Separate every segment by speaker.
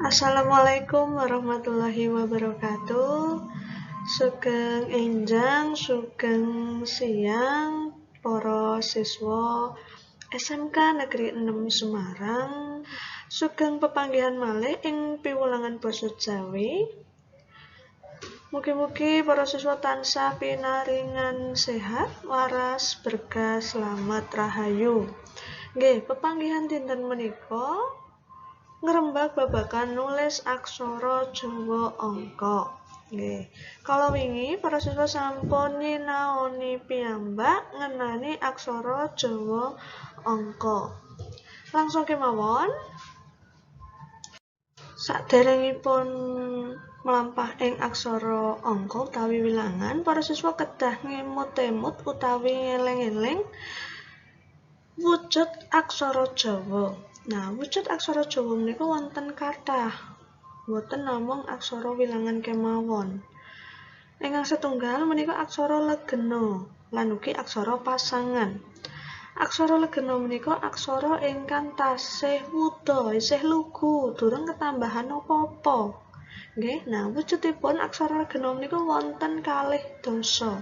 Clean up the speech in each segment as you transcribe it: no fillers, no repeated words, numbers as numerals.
Speaker 1: Assalamualaikum warahmatullahi wabarakatuh. Sugeng enjang, sugeng siang, para siswa SMK Negeri 6 Semarang. Sugeng pepanggihan malih ing piwulangan basa Jawi. Mugi-mugi para siswa tansah pinaringan sehat, waras, berkah, slamet, rahayu. Nggih, pepanggihan dinten menika ngrembak babagan nulis aksara Jawa angka. Nggih. Kala wingi para siswa sampun nyinaoni piyambak ngenani aksara Jawa angka. Langsung kemawon. Saderengipun mlampah ing aksara angka utawi wilangan, para siswa kedah ngemut-emut utawi ngeling-eling wujud aksara Jawa. Nah, wujud aksara Jawa menika wonten kathah. Boten namung aksara wilangan kemawon. Ingkang setunggal menika aksara legena lan ugi aksara pasangan. Aksara legena menika aksara ingkang tasih wuda, isih lugu, durung ketambahan apa-apa. Nggih, nah wujudipun aksara legena menika wonten kalih dasa.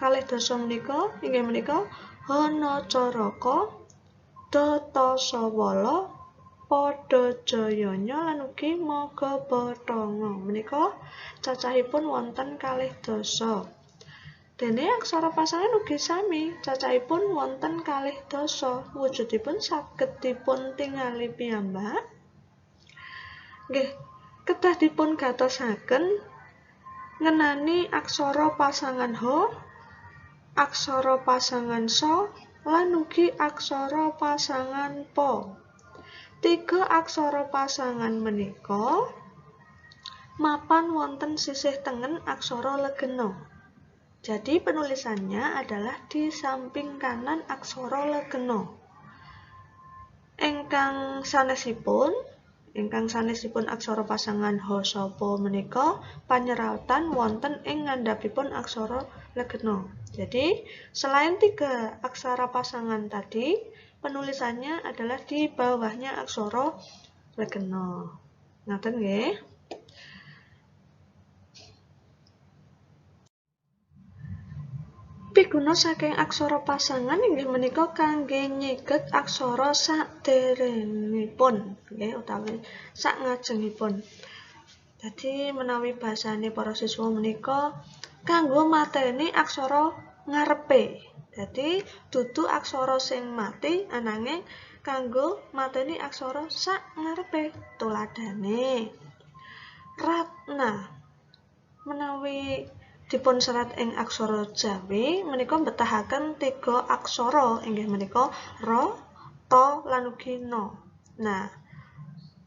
Speaker 1: Kalih dasa menika inggih menika Hanacaraka, Datasawala, Padajayanya lan ugi Magabatanga. Menika cacahipun wonten kalih dasa. Dene aksara pasangan ugi sami, cacahipun wonten kalih dasa. Wujudipun saged dipun tingali piyambak. Nggih, kedah dipun gatosaken ngenani aksara pasangan ha, aksara pasangan sa, lan ugi aksara pasangan pa. Tiga aksara pasangan menika mapan wonten sisih tengen aksara legena. Jadi penulisannya adalah di samping kanan aksara legena. Ingkang sanesipun aksara pasangan ha sapa menika panyerautan wonten ing ngandhapipun aksara legena. Jadi, selain tiga aksara pasangan tadi, penulisannya adalah di bawahnya aksara legena. Ngoten nggih. Piguna saking aksara pasangan inggih menika kangge nyiget aksara saderengipun, nggih utawi sak ngajengipun. Dadi menawi basane para siswa menika kanggo mateni aksara ngarepe. Dadi dudu aksara sing mati ananging kanggo mateni aksara sak ngarepe. Tuladhane Ratna. Menawi dipun serat ing aksara Jawi menika mbetahaken tiga aksara inggih menika Ra, Ta lan ugi Na. Nah,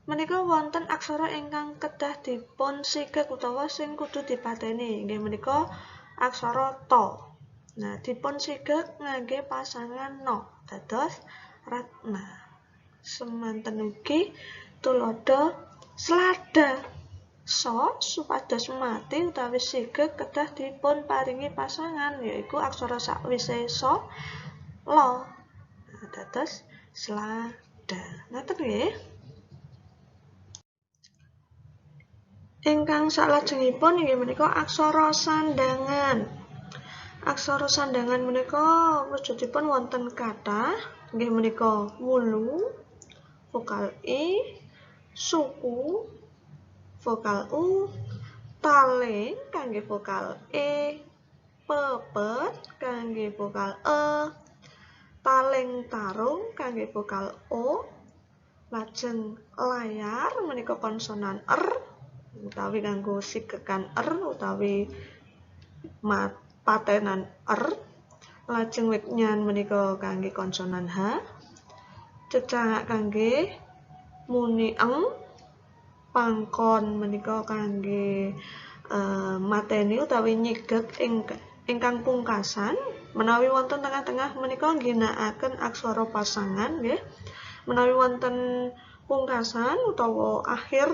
Speaker 1: menika wonten aksara ingkang kedah dipun sigek utawa sing kudu dipateni inggih menika aksara Ta. Nah, dipun sigek ngangge pasangan Na dados Ratna. Semanten ugi tuladha Slada. So supados mati utawi sigek kedah dipun paringi pasangan yaiku aksara sakwise so la. Nah, dados Slada. Ngoten nggih. Ingkang salajengipun inggih menika aksara sandangan. Aksara sandangan menika wujudipun wonten kathah inggih menika wulu, vokal I, suku, vokal U, taling kangge vokal E, pepet kangge vokal E, taling tarung kangge vokal O, lajeng layar menika konsonan R utawi kanggo sigekan R utawi patenan R, lajeng wiknyan menika kangge konsonan H, cecangak kangge muni eng, pangkon menika kangge mateni utawi nyigek ingkang pungkasan. Menawi wonten tengah-tengah menika ngginakaken aksara pasangan nggih. Menawi wonten pungkasan utawa akhir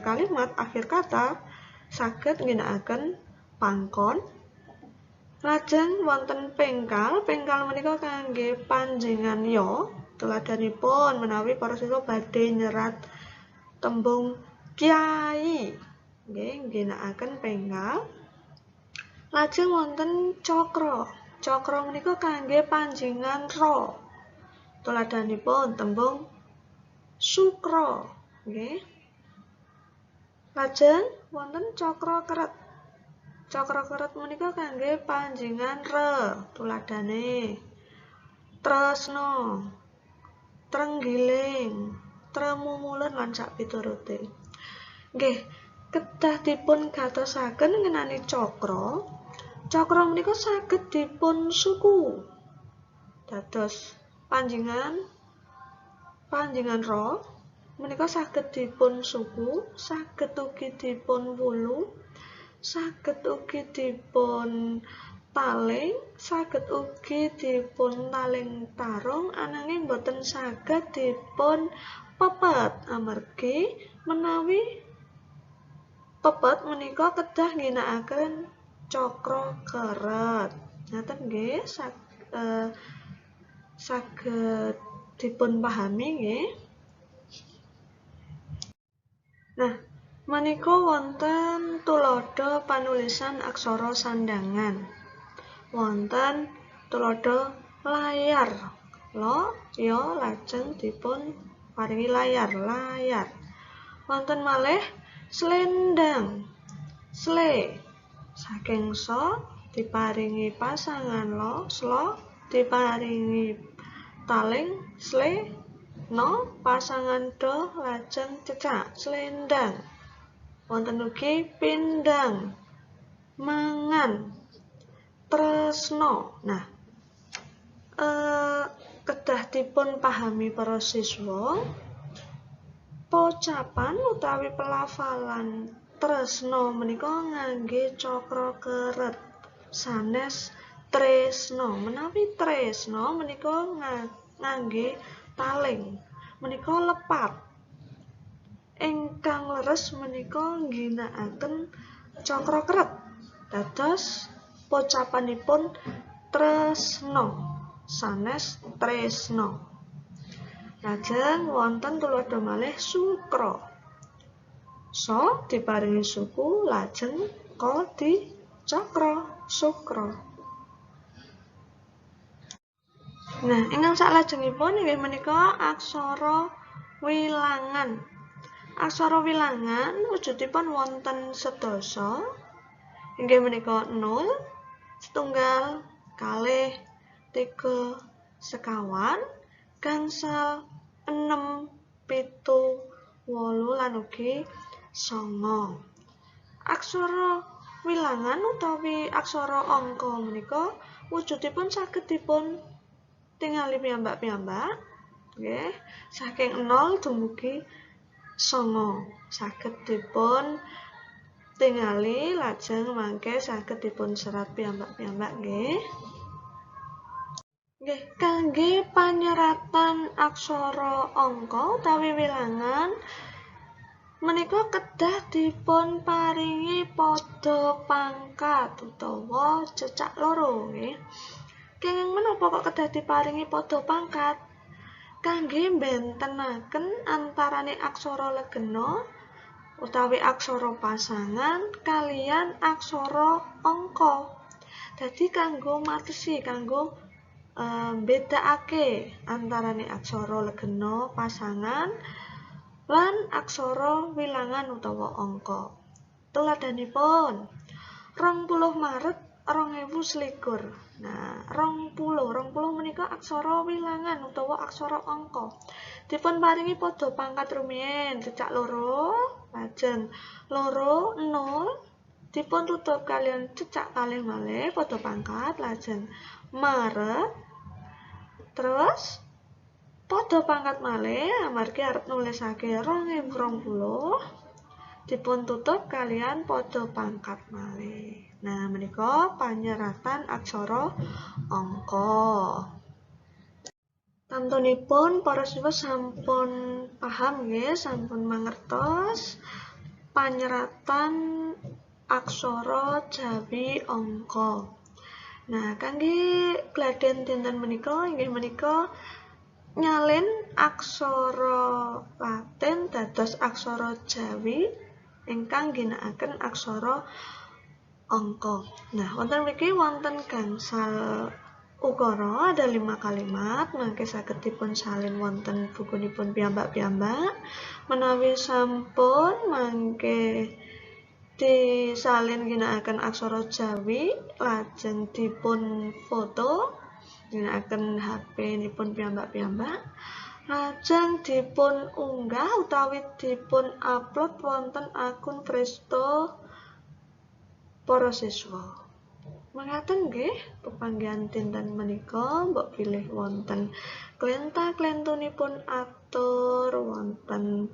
Speaker 1: kalimat, akhir kata saged ngginakaken pangkon. Lajeng wonten pengkal menika kangge panjenengan ya. Tuladhanipun menawi para siswa badhe nyerat tembung kiai nggih ngginakaken penggal. Lajeng wonten cakra. Cakra menika kangge panjingan ra. Tuladhanipun tembung sukra nggih. Lajeng wonten cakra keret. Cakra keret menika kangge panjingan re. Tuladhane tresna, trenggiling, tremumulen lan sak piturute. Nggih, kedah dipun gatosaken ngenani cakra. Cakra menika saged dipun suku. Dados panjingan ra menika saged dipun suku, saged ugi dipun wulu, saged ugi dipun taling, saged ugi dipun taling tarung, ananging boten saged dipun pepet amargi menawi pepet menika kedah ngginakaken cakra keret. Ngaten nggih saged dipun pahami nggih. Nah, menika wonten tuladha panulisan aksara sandangan. Wonten tuladha layar. Lo ya lajeng dipun paringi layar. Wonten malih slendang. Sle. Saking so diparingi pasangan lo, slo diparingi taling, sle no pasangan do lajeng cecak slendang. Wonten ugi pindang, mangan, tresno. Nah, kedah dipun pahami para siswa, pocapan utawi pelafalan tresno menika ngangge cakra keret sanes tresno. Menawi tresno menika ngangge taling, menika lepat. Ingkang leres menika ngginakaken cakra keret. Dados pocapanipun tresno sanes tresno. Lajeng wonten tuladha malih sukra. So diparingi suku, lajeng ko di cakra sukra. Nah, ingkang salajengipun inggih menika aksara wilangan. Aksara wilangan wujudipun wonten sedasa. Inggih menika 0, setunggal, kalih, 3, sekawan, gangsal, 6, 7, 8 lan ugi 9. Aksara wilangan utawi aksara angka menika wujudipun saged dipun tingali piyambak-piyambak nggih, saking 0 dumugi 9 saged dipun tingali lajeng mangke saged dipun serat piyambak-piyambak nggih. Nggih, kangge panyeratan aksara angka utawi wilangan menika kedah dipun paringi pada pangkat utawa cecak loro nggih. Kenging menapa kok kedah diparingi pada pangkat? Kangge mbentenaken antarane aksara legena utawi aksara pasangan kaliyan aksara angka. Dadi kanggo matesi, kanggo bedakake antarane aksara legena pasangan lan aksara wilangan utawa angka. Tuladhanipun 20 Maret 2021. Nah, 20 menika aksara wilangan utawa aksara angka. Dipun paringi pada pangkat rumiyin cecak loro, lajeng 2 0 dipun tutup kalian cecak kalih malih pada pangkat, lajeng Maret. Terus pada pangkat malih amargi arep nulisake 2020 dipun tutup kalian pada pangkat malih. Nah, menika panyeratan aksara angka. Tantunipun para siswa sampun paham nggih, sampun mangertos panyeratan aksara Jawi angka. Nah, kangge gladhen dinten menika inggih menika nyalin aksara Latin dados aksara Jawi ingkang ginakaken aksara angka. Nah, wonten mriki wonten gangsal ukara, ada 5 kalimat, mangke saged dipun salin wonten bukunipun piyambak-piyambak. Menawi sampun mangke disalin ginakaken aksara Jawi, lajeng dipun foto ginakaken HP nipun piyambak-piyambak, lajeng dipun unggah utawi dipun upload wonten akun Presto para siswa. Mekaten nggih pepanggihan dinten menika, mbok pilih wonten klenta-klentunipun atur, wonten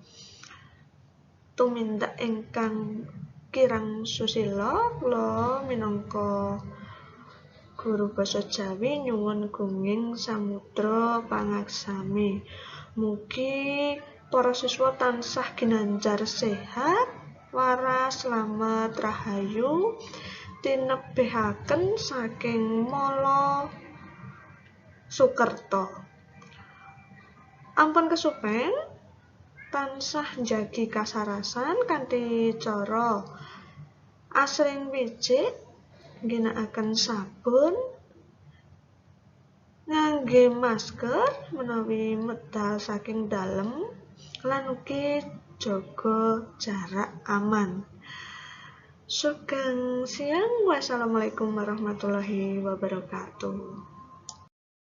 Speaker 1: tumindak ingkang kirang susila, kula minangka guru basa Jawi nyuwun gunging samudra pangaksami. Mugi para siswa tansah ginanjar sehat, waras, slamet, rahayu, tinebihaken saking Mala Sukerto. Ampun kesupen tansah njagi kasarasan kanthi cara asring pijik, ginakaken sabun, ngangge masker menawi medal saking dalem, lan ugi jaga jarak aman. Sugeng siang, wassalamualaikum warahmatullahi wabarakatuh.